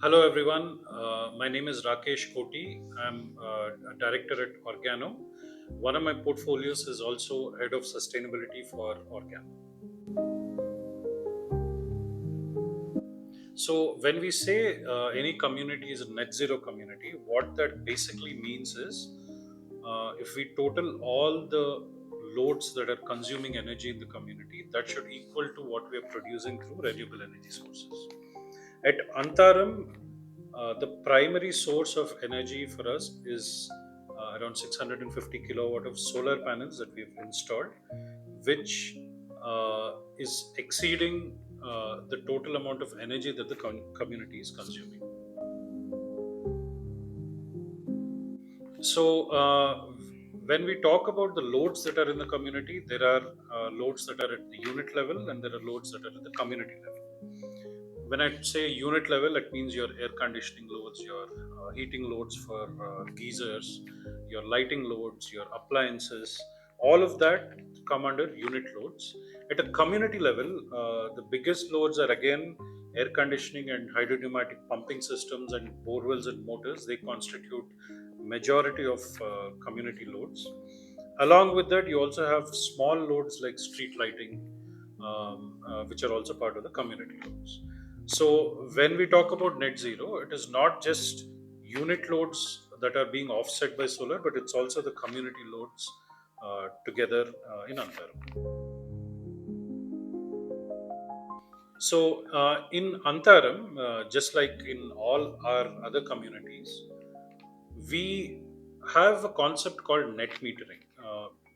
Hello, everyone. My name is Rakesh Koti. I'm a director at Organo. One of my portfolios is also head of sustainability for Organo. So, when we say any community is a net zero community, what that basically means is if we total all the loads that are consuming energy in the community, that should equal to what we are producing through renewable energy sources. At Antaram, the primary source of energy for us is around 650 kilowatt of solar panels that we've installed, which is exceeding the total amount of energy that the community is consuming. So, when we talk about the loads that are in the community, there are loads that are at the unit level and there are loads that are at the community level. When I say unit level, it means your air conditioning loads, your heating loads for geysers, your lighting loads, your appliances, all of that come under unit loads. At a community level, the biggest loads are again air conditioning and hydropneumatic pumping systems and borewells and motors. They constitute majority of community loads. Along with that, you also have small loads like street lighting, which are also part of the community loads. So, when we talk about net zero, it is not just unit loads that are being offset by solar, but it's also the community loads together in Antaram. So, in Antaram, just like in all our other communities, we have a concept called net metering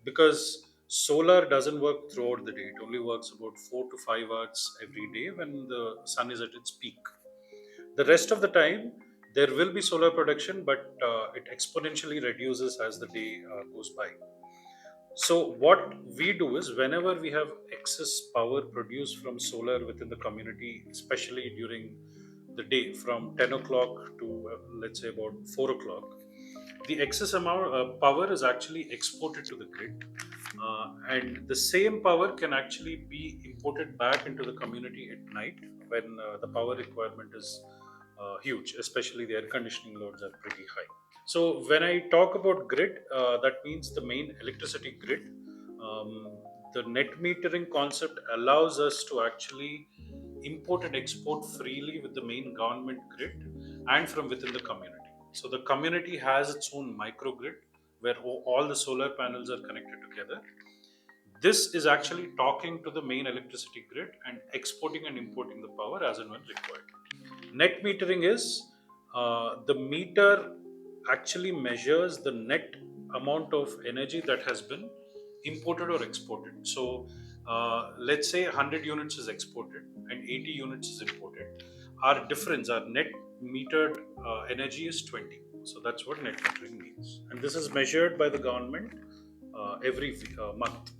because solar doesn't work throughout the day. It only works about 4 to 5 hours every day when the sun is at its peak. The rest of the time, there will be solar production, but it exponentially reduces as the day goes by. So, what we do is whenever we have excess power produced from solar within the community, especially during the day from 10 o'clock to let's say about 4 o'clock, the excess amount power is actually exported to the grid. And the same power can actually be imported back into the community at night when the power requirement is huge, especially the air conditioning loads are pretty high. So when I talk about grid, that means the main electricity grid. Um, the net metering concept allows us to actually import and export freely with the main government grid and from within the community. So the community has its own microgrid where all the solar panels are connected together. This is actually talking to the main electricity grid and exporting and importing the power as and when required. Net metering is the meter actually measures the net amount of energy that has been imported or exported. So, let's say 100 units is exported and 80 units is imported. Our difference, our net metered energy is 20. So, that's what net metering means. And this is measured by the government every month.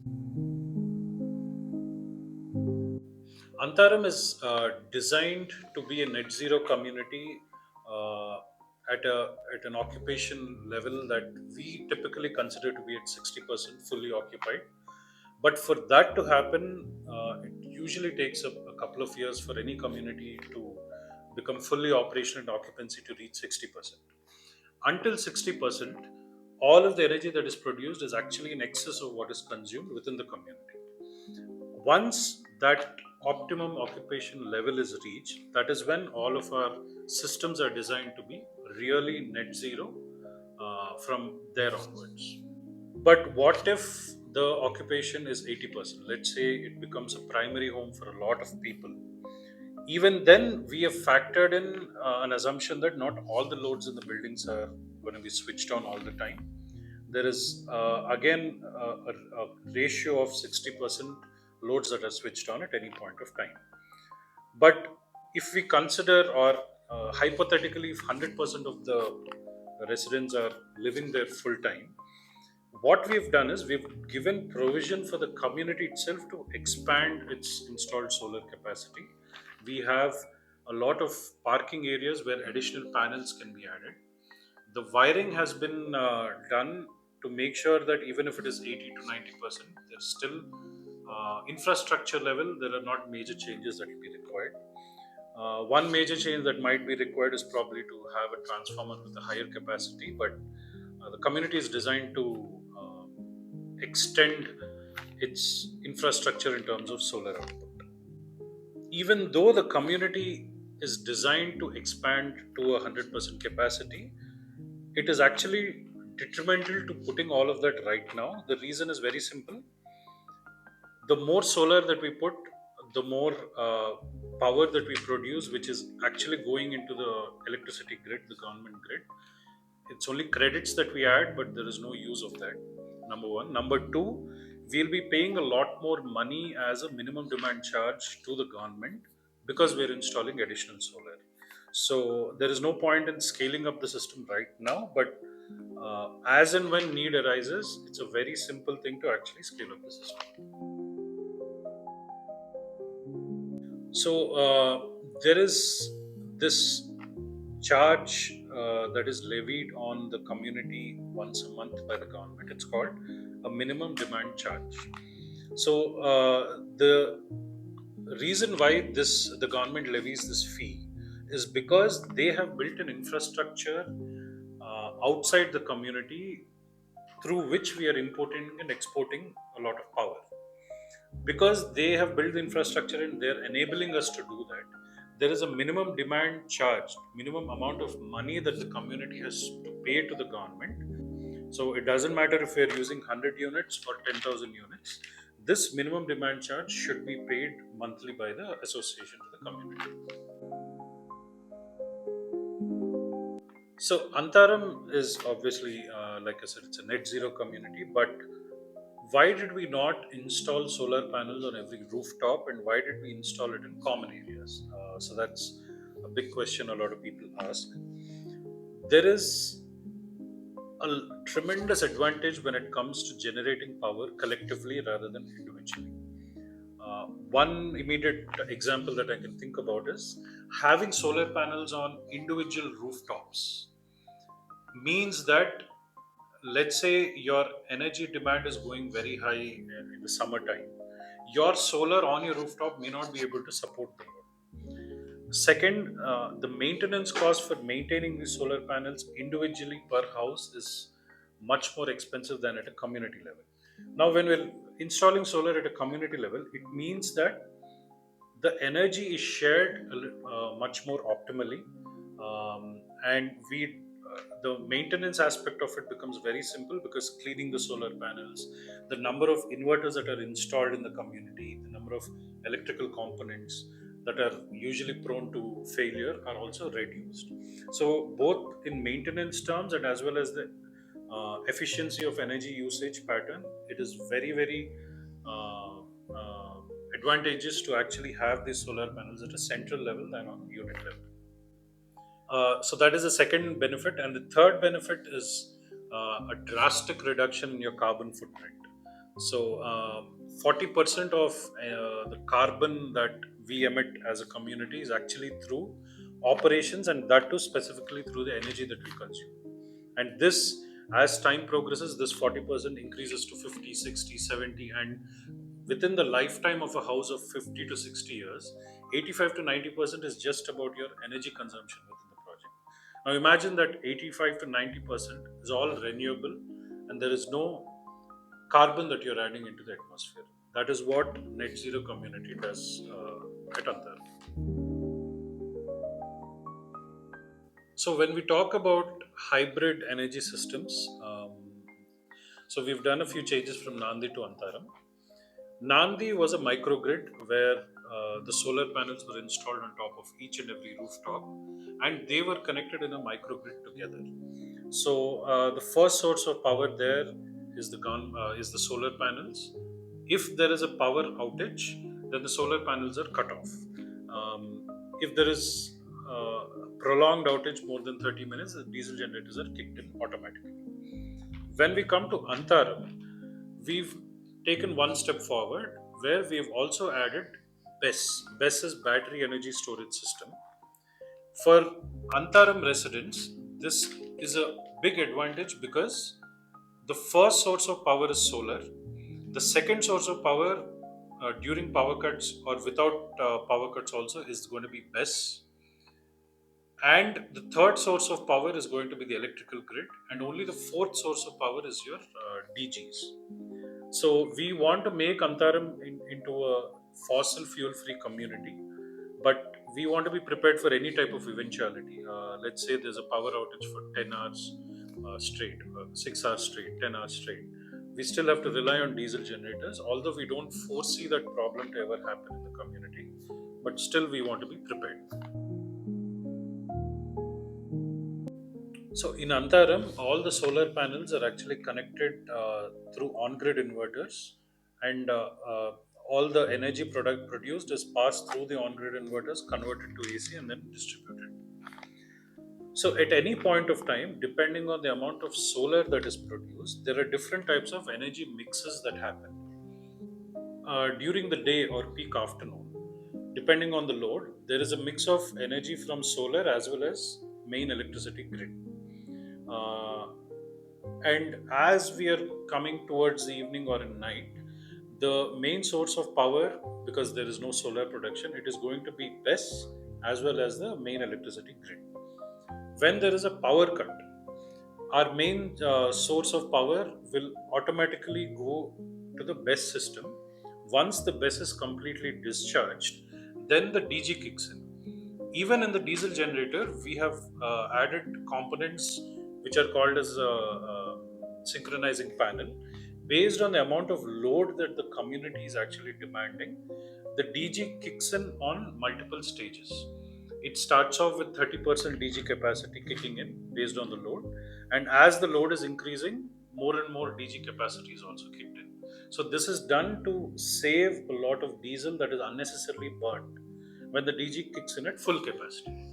Antaram is designed to be a net zero community uh, at an occupation level that we typically consider to be at 60% fully occupied. But for that to happen, it usually takes a couple of years for any community to become fully operational and occupancy to reach 60%. Until 60%, all of the energy that is produced is actually in excess of what is consumed within the community. Once that optimum occupation level is reached, that is when all of our systems are designed to be really net zero from there onwards. But what if the occupation is 80%? Let's say it becomes a primary home for a lot of people. Even then, we have factored in an assumption that not all the loads in the buildings are going to be switched on all the time. There is again a ratio of 60% loads that are switched on at any point of time. But if we consider, or hypothetically, if 100% of the residents are living there full time, what we've done is we've given provision for the community itself to expand its installed solar capacity. We have a lot of parking areas where additional panels can be added. The wiring has been done to make sure that even if it is 80 to 90%, there's still infrastructure level, there are not major changes that will be required. One major change that might be required is probably to have a transformer with a higher capacity, but the community is designed to extend its infrastructure in terms of solar output. Even though the community is designed to expand to 100% capacity, it is actually detrimental to putting all of that right now. The reason is very simple: the more solar that we put, the more power that we produce, which is actually going into the electricity grid, the government grid. It's only credits that we add, but there is no use of that. Number one. Number two, we'll be paying a lot more money as a minimum demand charge to the government because we're installing additional solar. So there is no point in scaling up the system right now, but as and when need arises, it's a very simple thing to actually scale up the system. So there is this charge that is levied on the community once a month by the government. It's called a minimum demand charge. So the reason why the government levies this fee is because they have built an infrastructure outside the community through which we are importing and exporting a lot of power. Because they have built the infrastructure and they're enabling us to do that, there is a minimum demand charge, minimum amount of money that the community has to pay to the government. So it doesn't matter if we're using 100 units or 10,000 units, this minimum demand charge should be paid monthly by the association to the community. So Antaram is obviously, like I said, it's a net zero community. But why did we not install solar panels on every rooftop, and why did we install it in common areas? So that's a big question a lot of people ask. There is a tremendous advantage when it comes to generating power collectively rather than individually. One immediate example that I can think about is having solar panels on individual rooftops means that, let's say your energy demand is going very high in the summertime, your solar on your rooftop may not be able to support the load. Second, the maintenance cost for maintaining these solar panels individually per house is much more expensive than at a community level. Now, when we're installing solar at a community level, it means that the energy is shared much more optimally, and the maintenance aspect of it becomes very simple because cleaning the solar panels, the number of inverters that are installed in the community, the number of electrical components that are usually prone to failure are also reduced. So both in maintenance terms and as well as the efficiency of energy usage pattern, it is very very uh, uh, advantageous to actually have these solar panels at a central level than on a unit level. So that is the second benefit, and the third benefit is a drastic reduction in your carbon footprint. So 40% of the carbon that we emit as a community is actually through operations, and that too specifically through the energy that we consume. And this, as time progresses, this 40% increases to 50, 60, 70, and within the lifetime of a house of 50 to 60 years, 85 to 90% is just about your energy consumption within the project. Now imagine that 85 to 90% is all renewable, and there is no carbon that you're adding into the atmosphere. That is what net zero community does at Antar. So when we talk about hybrid energy systems, so we've done a few changes from Nandi to Antaram. Nandi was a microgrid where the solar panels were installed on top of each and every rooftop, and they were connected in a microgrid together. So the first source of power there is the solar panels. If there is a power outage, then the solar panels are cut off. If there is a prolonged outage more than 30 minutes, the diesel generators are kicked in automatically. When we come to Antaram, we've taken one step forward where we've also added BESS. BESS is Battery Energy Storage System. For Antaram residents, this is a big advantage because the first source of power is solar. The second source of power during power cuts or without power cuts also is going to be best. And the third source of power is going to be the electrical grid, and only the fourth source of power is your DGs. So we want to make Antaram into a fossil fuel free community, but we want to be prepared for any type of eventuality. Let's say there's a power outage for 10 hours straight, 6 hours straight, 10 hours straight. We still have to rely on diesel generators, although we don't foresee that problem to ever happen in the community. But still, we want to be prepared. So in Antaram, all the solar panels are actually connected through on-grid inverters, and all the energy product produced is passed through the on-grid inverters, converted to AC, and then distributed. So at any point of time, depending on the amount of solar that is produced, there are different types of energy mixes that happen during the day or peak afternoon. Depending on the load, there is a mix of energy from solar as well as main electricity grid. Uh, and as we are coming towards the evening or in night, the main source of power, because there is no solar production, it is going to be BESS as well as the main electricity grid. When there is a power cut, our main source of power will automatically go to the BESS system. Once the BESS is completely discharged, then the DG kicks in. Even in the diesel generator, we have added components which are called as a synchronizing panel. Based on the amount of load that the community is actually demanding, the DG kicks in on multiple stages. It starts off with 30% DG capacity kicking in based on the load, and as the load is increasing, more and more DG capacity is also kicked in. So, this is done to save a lot of diesel that is unnecessarily burnt when the DG kicks in at full capacity.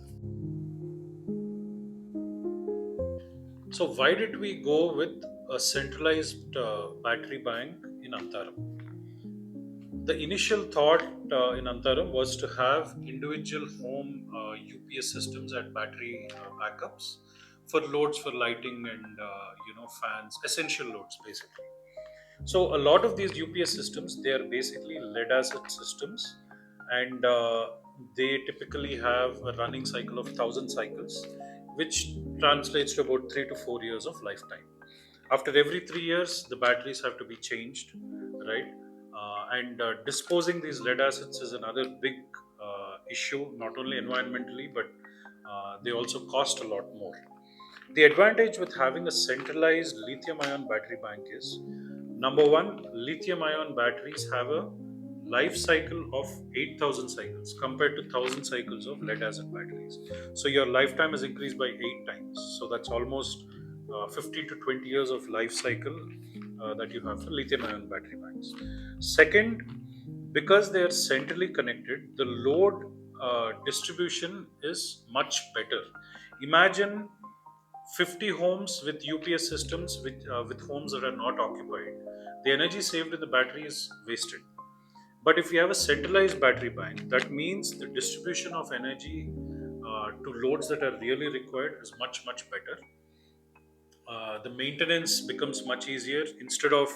So, why did we go with a centralized battery bank in Antaram? The initial thought in Antaram was to have individual home UPS systems and battery backups for loads for lighting and fans, essential loads basically. So a lot of these UPS systems, they are basically lead acid systems, and they typically have a running cycle of 1,000 cycles, which translates to about 3 to 4 years of lifetime. After every 3 years, the batteries have to be changed, right? And disposing these lead acids is another big issue, not only environmentally, but they also cost a lot more. The advantage with having a centralized lithium ion battery bank is, number one, lithium ion batteries have a life cycle of 8,000 cycles compared to 1,000 cycles of lead acid batteries. So your lifetime is increased by 8 times. So that's almost 50 to 20 years of life cycle that you have for lithium ion battery banks. Second, because they are centrally connected, the load distribution is much better. Imagine 50 homes with UPS systems with homes that are not occupied. The energy saved in the battery is wasted. But if you have a centralized battery bank, that means the distribution of energy to loads that are really required is much, much better. The maintenance becomes much easier. Instead of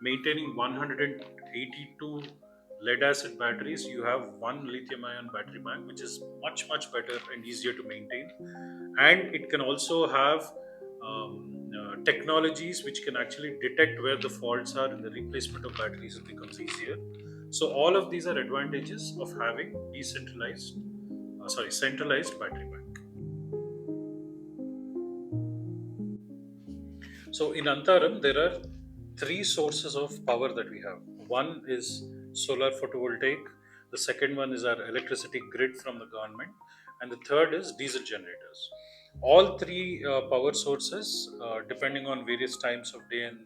maintaining 182 lead acid batteries, you have one lithium ion battery bank, which is much, much better and easier to maintain. And it can also have technologies which can actually detect where the faults are, and the replacement of batteries it becomes easier. So all of these are advantages of having centralized battery bank. So in Antaram, there are three sources of power that we have. One is solar photovoltaic, the second one is our electricity grid from the government, and the third is diesel generators. All three power sources, depending on various times of day and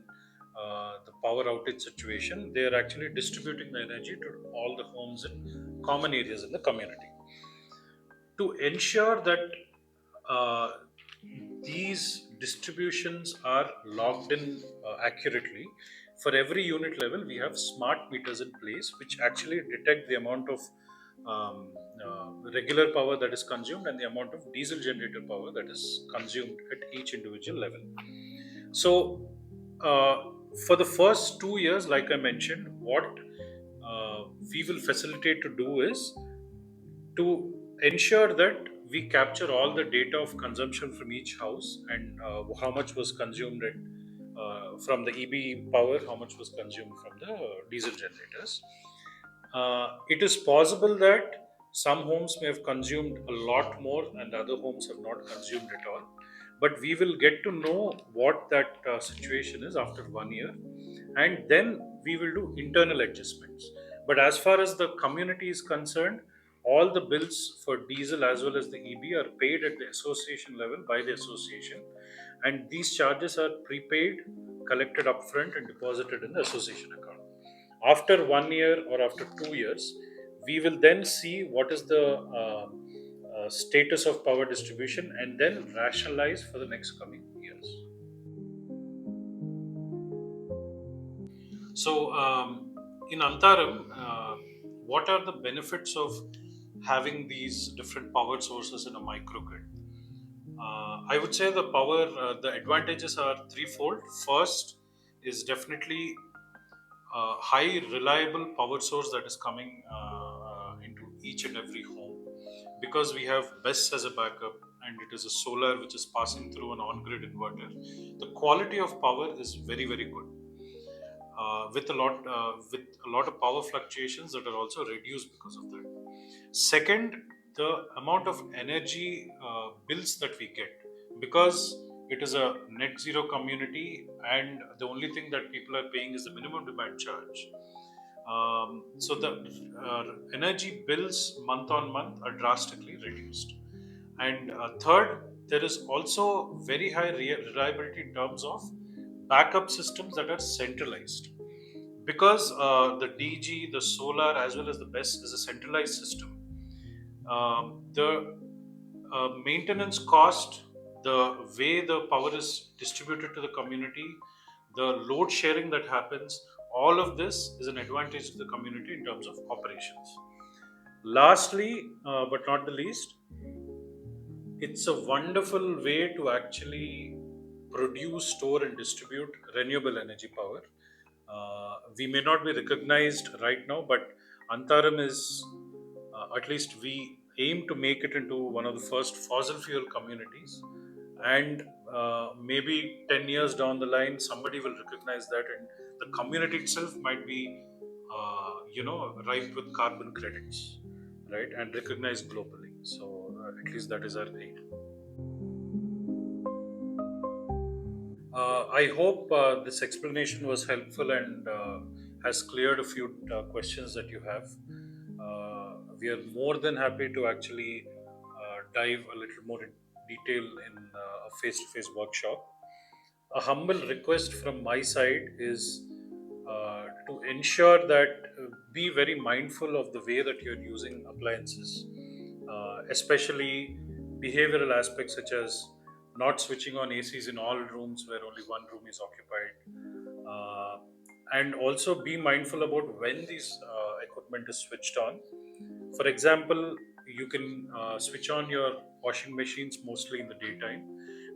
the power outage situation, they are actually distributing the energy to all the homes in common areas in the community. To ensure that uh, these distributions are logged in accurately, for every unit level we have smart meters in place which actually detect the amount of regular power that is consumed and the amount of diesel generator power that is consumed at each individual level. So uh, for the first 2 years, like I mentioned, what we will facilitate to do is to ensure that we capture all the data of consumption from each house, and how much was consumed from the EB power, how much was consumed from the diesel generators. It is possible that some homes may have consumed a lot more and other homes have not consumed at all. But we will get to know what that situation is after 1 year, and then we will do internal adjustments. But as far as the community is concerned, all the bills for diesel as well as the EB are paid at the association level by the association, and these charges are prepaid, collected upfront, and deposited in the association account. After 1 year or after 2 years, we will then see what is the status of power distribution and then rationalize for the next coming years. So, in Antaram, what are the benefits of having these different power sources in a microgrid? I would say the advantages are threefold. First is definitely high reliable power source that is coming into each and every home, because we have BESS as a backup and it is a solar which is passing through an on-grid inverter. The quality of power is very very good, with a lot of power fluctuations that are also reduced because of that. Second, the amount of energy bills that we get, because it is a net zero community and the only thing that people are paying is the minimum demand charge. So the energy bills month on month are drastically reduced. And third, there is also very high reliability in terms of backup systems that are centralized, because the DG, the solar, as well as the BESS is a centralized system. The maintenance cost, the way the power is distributed to the community, the load sharing that happens, all of this is an advantage to the community in terms of operations. Lastly, but not the least, it's a wonderful way to actually produce, store, and distribute renewable energy power. We may not be recognized right now, but Antaram is, at least we aim to make it into one of the first fossil fuel communities. And maybe 10 years down the line, somebody will recognize that, and the community itself might be, ripe with carbon credits, right, and recognized globally. So, at least that is our aim. I hope this explanation was helpful and has cleared a few questions that you have. We are more than happy to actually dive a little more in detail in a face to face workshop. A humble request from my side is to ensure that be very mindful of the way that you're using appliances, especially behavioral aspects such as not switching on ACs in all rooms where only one room is occupied, uh, and also be mindful about when this equipment is switched on. For example, you can switch on your washing machines mostly in the daytime,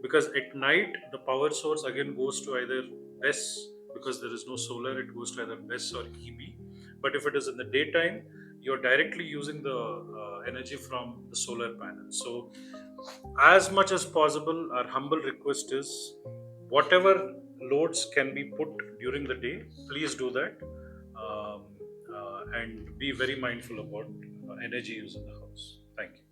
because at night the power source again goes to either BESS, because there is no solar, it goes to either BESS or EB. But if it is in the daytime, you're directly using the energy from the solar panel. So, as much as possible, our humble request is whatever loads can be put during the day, please do that, and be very mindful about energy use in the house. Thank you.